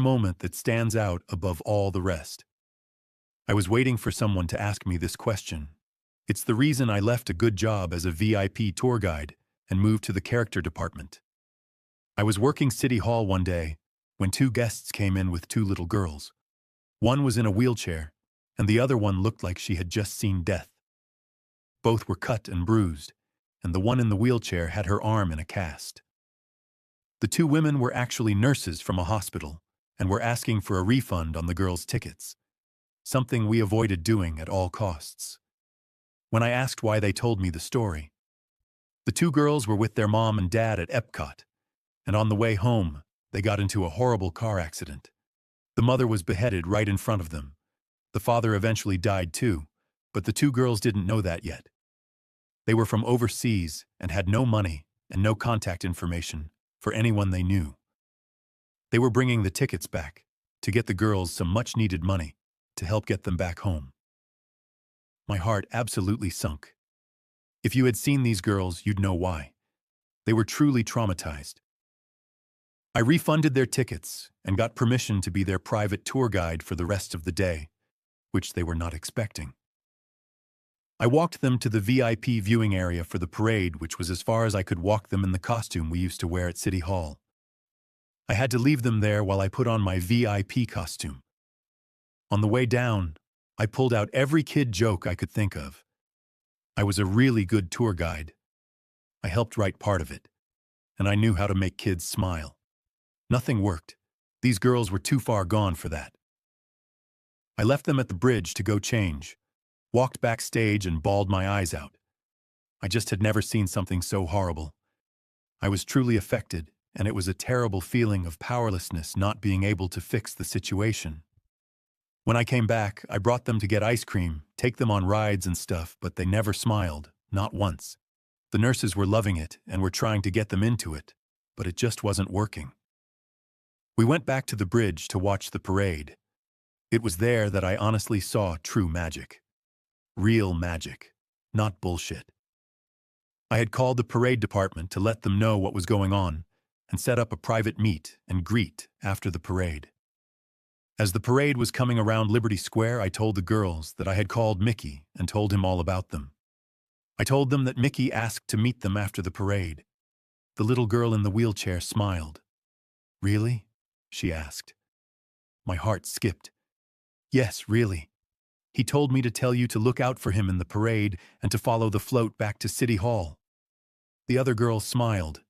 moment that stands out above all the rest. I was waiting for someone to ask me this question. It's the reason I left a good job as a VIP tour guide and moved to the character department. I was working City Hall one day when two guests came in with two little girls. One was in a wheelchair, and the other one looked like she had just seen death. Both were cut and bruised, and the one in the wheelchair had her arm in a cast. The two women were actually nurses from a hospital and were asking for a refund on the girls' tickets, something we avoided doing at all costs. When I asked why, they told me the story. The two girls were with their mom and dad at Epcot, and on the way home, they got into a horrible car accident. The mother was beheaded right in front of them. The father eventually died too, but the two girls didn't know that yet. They were from overseas and had no money and no contact information for anyone they knew. They were bringing the tickets back to get the girls some much-needed money to help get them back home. My heart absolutely sunk. If you had seen these girls, you'd know why. They were truly traumatized. I refunded their tickets and got permission to be their private tour guide for the rest of the day, which they were not expecting. I walked them to the VIP viewing area for the parade, which was as far as I could walk them in the costume we used to wear at City Hall. I had to leave them there while I put on my VIP costume. On the way down, I pulled out every kid joke I could think of. I was a really good tour guide. I helped write part of it, and I knew how to make kids smile. Nothing worked. These girls were too far gone for that. I left them at the bridge to go change, walked backstage and bawled my eyes out. I just had never seen something so horrible. I was truly affected, and it was a terrible feeling of powerlessness not being able to fix the situation. When I came back, I brought them to get ice cream, take them on rides and stuff, but they never smiled, not once. The nurses were loving it and were trying to get them into it, but it just wasn't working. We went back to the bridge to watch the parade. It was there that I honestly saw true magic. Real magic, not bullshit. I had called the parade department to let them know what was going on and set up a private meet and greet after the parade. As the parade was coming around Liberty Square, I told the girls that I had called Mickey and told him all about them. I told them that Mickey asked to meet them after the parade. The little girl in the wheelchair smiled. "Really?" she asked. My heart skipped. "Yes, really. He told me to tell you to look out for him in the parade and to follow the float back to City Hall." The other girl smiled.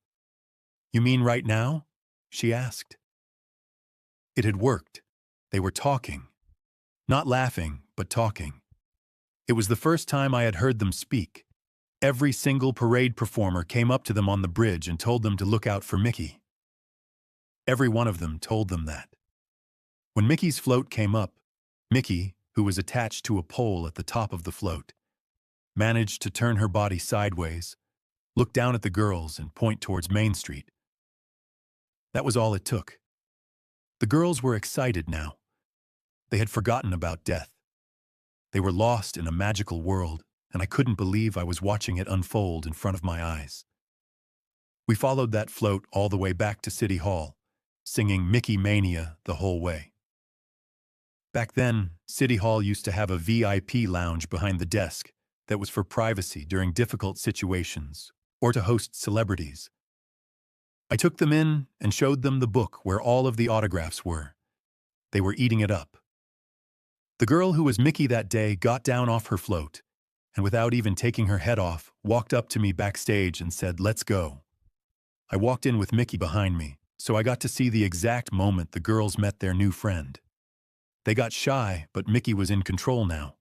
"You mean right now?" she asked. It had worked. They were talking. Not laughing, but talking. It was the first time I had heard them speak. Every single parade performer came up to them on the bridge and told them to look out for Mickey. Every one of them told them that. When Mickey's float came up, Mickey, who was attached to a pole at the top of the float, managed to turn her body sideways, look down at the girls, and point towards Main Street. That was all it took. The girls were excited now. They had forgotten about death. They were lost in a magical world, and I couldn't believe I was watching it unfold in front of my eyes. We followed that float all the way back to City Hall, singing Mickey Mania the whole way. Back then, City Hall used to have a VIP lounge behind the desk that was for privacy during difficult situations or to host celebrities. I took them in and showed them the book where all of the autographs were. They were eating it up. The girl who was Mickey that day got down off her float and, without even taking her head off, walked up to me backstage and said, "Let's go." I walked in with Mickey behind me, so I got to see the exact moment the girls met their new friend. They got shy, but Mickey was in control now.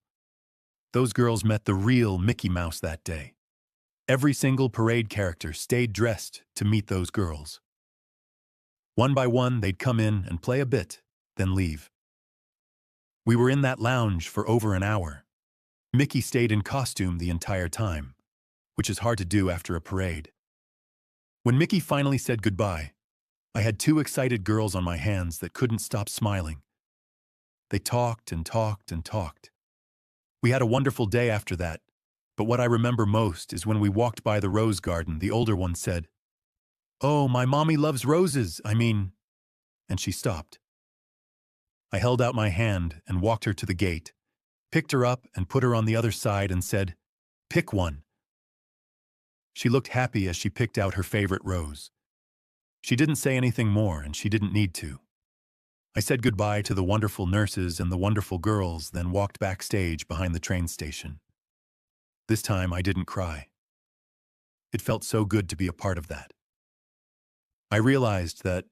Those girls met the real Mickey Mouse that day. Every single parade character stayed dressed to meet those girls. One by one, they'd come in and play a bit, then leave. We were in that lounge for over an hour. Mickey stayed in costume the entire time, which is hard to do after a parade. When Mickey finally said goodbye, I had two excited girls on my hands that couldn't stop smiling. They talked and talked and talked. We had a wonderful day after that, but what I remember most is when we walked by the rose garden, the older one said, "Oh, my mommy loves roses, I mean," and she stopped. I held out my hand and walked her to the gate, picked her up and put her on the other side and said, "Pick one." She looked happy as she picked out her favorite rose. She didn't say anything more, and she didn't need to. I said goodbye to the wonderful nurses and the wonderful girls, then walked backstage behind the train station. This time I didn't cry. It felt so good to be a part of that. I realized that